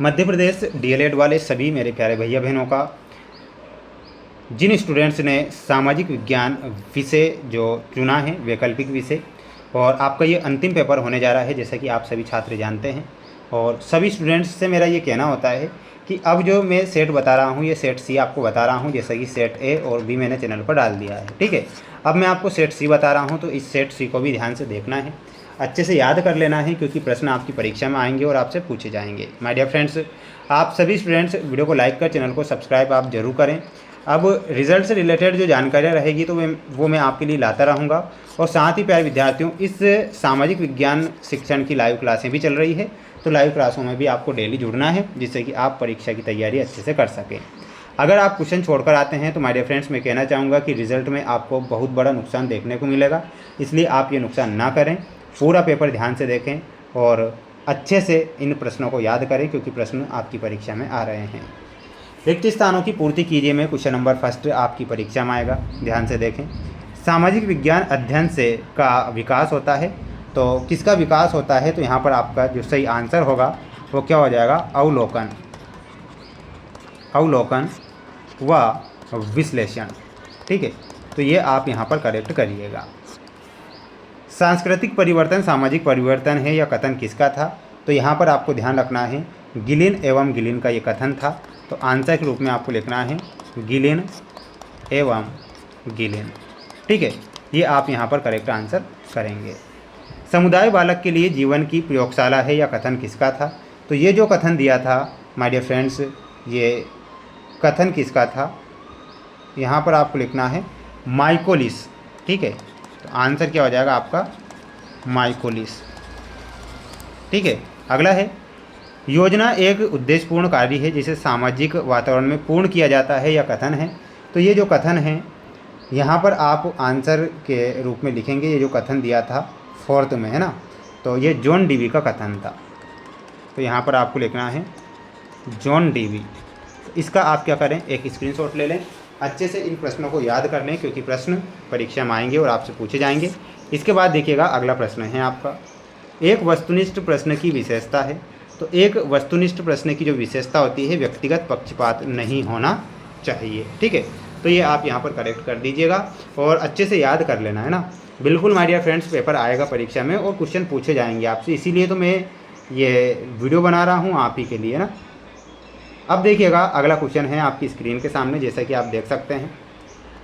Madhya Pradesh DElEd वाले सभी मेरे प्यारे भैया बहनों का, जिन स्टूडेंट्स ने सामाजिक विज्ञान विषय जो चुना है वैकल्पिक विषय, और आपका ये अंतिम पेपर होने जा रहा है जैसा कि आप सभी छात्र जानते हैं। और सभी स्टूडेंट्स से मेरा ये कहना होता है कि अब जो मैं सेट बता रहा हूँ ये सेट सी आपको बता रहा हूँ, जैसा कि सेट ए और बी मैंने चैनल पर डाल दिया है, ठीक है। अब मैं आपको सेट सी बता रहा हूँ, तो इस सेट सी को भी ध्यान से देखना है, अच्छे से याद कर लेना है, क्योंकि प्रश्न आपकी परीक्षा में आएंगे और आपसे पूछे जाएंगे। माय डियर फ्रेंड्स, आप सभी स्टूडेंट्स वीडियो को लाइक कर चैनल को सब्सक्राइब आप जरूर करें। अब रिजल्ट से रिलेटेड जो जानकारियाँ रहेगी तो वो मैं आपके लिए लाता रहूँगा। और साथ ही प्यारे विद्यार्थियों, इस सामाजिक विज्ञान शिक्षण की लाइव क्लासें भी चल रही है, तो लाइव क्लासों में भी आपको डेली जुड़ना है, जिससे कि आप परीक्षा की तैयारी अच्छे से कर सकें। अगर आप क्वेश्चन छोड़कर आते हैं तो माय डियर फ्रेंड्स, मैं कहना चाहूँगा कि रिजल्ट में आपको बहुत बड़ा नुकसान देखने को मिलेगा, इसलिए आप ये नुकसान ना करें। पूरा पेपर ध्यान से देखें और अच्छे से इन प्रश्नों को याद करें, क्योंकि प्रश्न आपकी परीक्षा में आ रहे हैं। रिक्त स्थानों की पूर्ति कीजिए में क्वेश्चन नंबर फर्स्ट आपकी परीक्षा में आएगा, ध्यान से देखें। सामाजिक विज्ञान अध्ययन से का विकास होता है, तो किसका विकास होता है, तो यहाँ पर आपका जो सही आंसर होगा वो क्या हो जाएगा, अवलोकन, अवलोकन व विश्लेषण, ठीक है। तो ये आप यहाँ पर करेक्ट करिएगा। सांस्कृतिक परिवर्तन सामाजिक परिवर्तन है, यह कथन किसका था, तो यहाँ पर आपको ध्यान रखना है गिलिन एवं गिलिन का ये कथन था, तो आंसर के रूप में आपको लिखना है गिलिन एवं गिलिन, ठीक है। ये आप यहाँ पर करेक्ट आंसर करेंगे। समुदाय बालक के लिए जीवन की प्रयोगशाला है, यह कथन किसका था, तो ये जो कथन दिया था माय डियर फ्रेंड्स, ये कथन किसका था, यहाँ पर आपको लिखना है माइकोलिस, ठीक है। तो आंसर क्या हो जाएगा आपका माइकोलिस, ठीक है। अगला है योजना एक उद्देश्यपूर्ण कार्य है जिसे सामाजिक वातावरण में पूर्ण किया जाता है, यह कथन है। तो ये जो कथन है यहाँ पर आप आंसर के रूप में लिखेंगे, ये जो कथन दिया था फोर्थ में है ना, तो ये जॉन डीवी का कथन था, तो यहाँ पर आपको लिखना है जॉन डीवी। इसका आप क्या करें, एक स्क्रीनशॉट ले लें, अच्छे से इन प्रश्नों को याद कर लें, क्योंकि प्रश्न परीक्षा में आएंगे और आपसे पूछे जाएंगे। इसके बाद देखिएगा अगला प्रश्न है आपका, एक वस्तुनिष्ठ प्रश्न की विशेषता है। तो एक वस्तुनिष्ठ प्रश्न की जो विशेषता होती है, व्यक्तिगत पक्षपात नहीं होना चाहिए, ठीक है। तो ये आप यहाँ पर करेक्ट कर दीजिएगा और अच्छे से याद कर लेना है ना। बिल्कुल माय डियर फ्रेंड्स, पेपर आएगा परीक्षा में और क्वेश्चन पूछे जाएंगे आपसे, इसीलिए तो मैं ये वीडियो बना रहा हूँ आप ही के लिए ना। अब देखिएगा अगला क्वेश्चन है आपकी स्क्रीन के सामने, जैसा कि आप देख सकते हैं।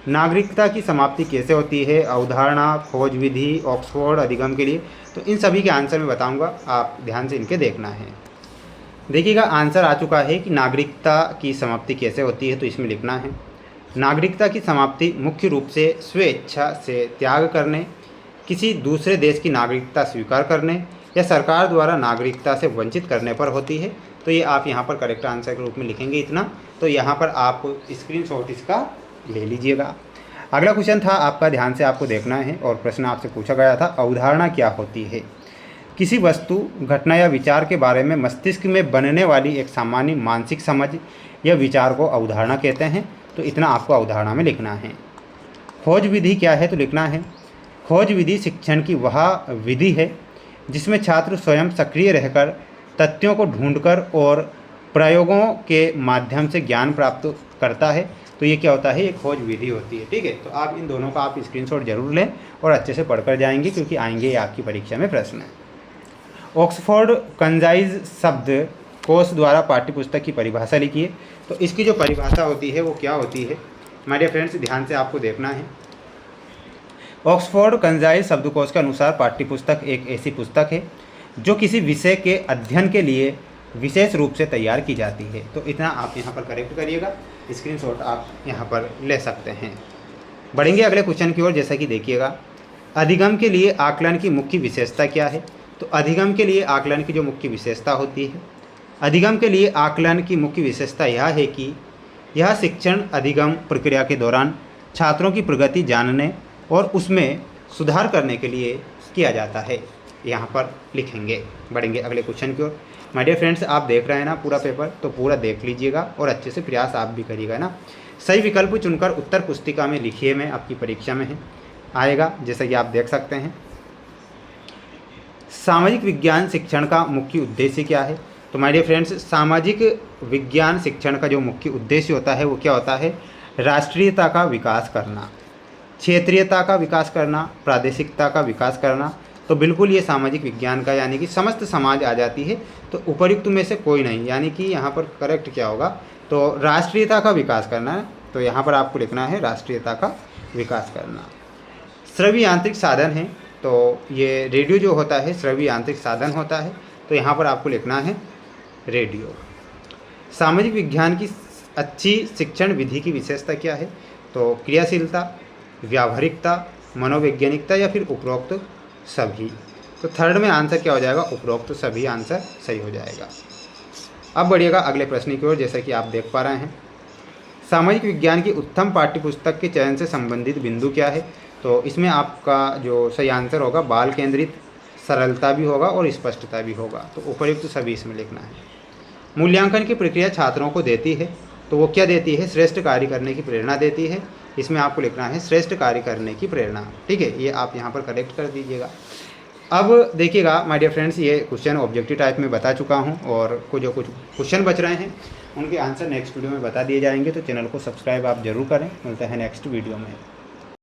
नागरिकता की समाप्ति कैसे होती है, अवधारणा, खोज विधि, ऑक्सफोर्ड अधिगम के लिए, तो इन सभी के आंसर मैं बताऊंगा, आप ध्यान से इनके देखना है। देखिएगा आंसर आ चुका है कि नागरिकता की समाप्ति कैसे होती है, तो इसमें लिखना है नागरिकता की समाप्ति मुख्य रूप से स्वेच्छा से त्याग करने, किसी दूसरे देश की नागरिकता स्वीकार करने या सरकार द्वारा नागरिकता से वंचित करने पर होती है। तो ये आप यहाँ पर करेक्ट आंसर के रूप में लिखेंगे इतना, तो यहाँ पर आप स्क्रीनशॉट इसका ले लीजिएगा। अगला क्वेश्चन था आपका, ध्यान से आपको देखना है, और प्रश्न आपसे पूछा गया था अवधारणा क्या होती है। किसी वस्तु, घटना या विचार के बारे में मस्तिष्क में बनने वाली एक सामान्य मानसिक समझ या विचार को अवधारणा कहते हैं, तो इतना आपको अवधारणा में लिखना है। खोज विधि क्या है, तो लिखना है खोज विधि शिक्षण की वह विधि है जिसमें छात्र स्वयं सक्रिय रहकर तथ्यों को ढूंढकर और प्रयोगों के माध्यम से ज्ञान प्राप्त करता है। तो ये क्या होता है, ये खोज विधि होती है, ठीक है। तो आप इन दोनों का आप स्क्रीनशॉट जरूर लें और अच्छे से पढ़कर जाएंगे, क्योंकि आएंगे ये आपकी परीक्षा में प्रश्न। ऑक्सफोर्ड कंजाइज शब्द कोश द्वारा पाठ्यपुस्तक की परिभाषा लिखिए। तो इसकी जो परिभाषा होती है वो क्या होती है, माय डियर फ्रेंड्स ध्यान से आपको देखना है। ऑक्सफोर्ड कंजाइज शब्दकोश के अनुसार पाठ्यपुस्तक एक ऐसी पुस्तक है जो किसी विषय के अध्ययन के लिए विशेष रूप से तैयार की जाती है। तो इतना आप यहाँ पर करेक्ट करिएगा, स्क्रीनशॉट आप यहाँ पर ले सकते हैं। बढ़ेंगे अगले क्वेश्चन की ओर, जैसा कि देखिएगा अधिगम के लिए आकलन की मुख्य विशेषता क्या है। तो अधिगम के लिए आकलन की जो मुख्य विशेषता होती है, अधिगम के लिए आकलन की मुख्य विशेषता यह है कि यह शिक्षण अधिगम प्रक्रिया के दौरान छात्रों की प्रगति जानने और उसमें सुधार करने के लिए किया जाता है। यहाँ पर लिखेंगे। बढ़ेंगे अगले क्वेश्चन की ओर। माय डियर फ्रेंड्स, आप देख रहे हैं ना पूरा पेपर, तो पूरा देख लीजिएगा और अच्छे से प्रयास आप भी करिएगा ना। सही विकल्प चुनकर उत्तर पुस्तिका में लिखिए, में आपकी परीक्षा में है आएगा, जैसा कि आप देख सकते हैं। सामाजिक विज्ञान शिक्षण का मुख्य उद्देश्य क्या है, तो माय डियर फ्रेंड्स, सामाजिक विज्ञान शिक्षण का जो मुख्य उद्देश्य होता है वो क्या होता है? राष्ट्रीयता का विकास करना, क्षेत्रीयता का विकास करना, प्रादेशिकता का विकास करना। तो बिल्कुल ये सामाजिक विज्ञान का यानी कि समस्त समाज आ जाती है। तो उपर्युक्त में से कोई नहीं, यानी कि यहाँ पर करेक्ट क्या होगा? तो राष्ट्रीयता का विकास करना है। तो यहाँ पर आपको लिखना है राष्ट्रीयता का विकास करना। श्रव्य यांत्रिक साधन है, तो ये रेडियो जो होता है श्रव्य यांत्रिक साधन होता है। तो यहाँ पर आपको लिखना है रेडियो। सामाजिक विज्ञान की अच्छी शिक्षण विधि की विशेषता क्या है? तो क्रियाशीलता, व्यावहारिकता, मनोवैज्ञानिकता या फिर उपरोक्त सभी। तो थर्ड में आंसर क्या हो जाएगा? उपरोक्त सभी आंसर सही हो जाएगा। अब बढ़िएगा अगले प्रश्न की ओर। जैसा कि आप देख पा रहे हैं, सामाजिक विज्ञान की उत्तम पाठ्यपुस्तक के चयन से संबंधित बिंदु क्या है? तो इसमें आपका जो सही आंसर होगा बाल केंद्रित, सरलता भी होगा और स्पष्टता भी होगा। तो उपयुक्त सभी इसमें लिखना है। मूल्यांकन की प्रक्रिया छात्रों को देती है, तो वो क्या देती है? श्रेष्ठ कार्य करने की प्रेरणा देती है। इसमें आपको लिखना है श्रेष्ठ कार्य करने की प्रेरणा। ठीक है, ये आप यहाँ पर करेक्ट कर दीजिएगा। अब देखिएगा माय डियर फ्रेंड्स, ये क्वेश्चन ऑब्जेक्टिव टाइप में बता चुका हूँ और कुछ क्वेश्चन बच रहे हैं उनके आंसर नेक्स्ट वीडियो में बता दिए जाएंगे। तो चैनल को सब्सक्राइब आप जरूर करें। मिलते हैं नेक्स्ट वीडियो में।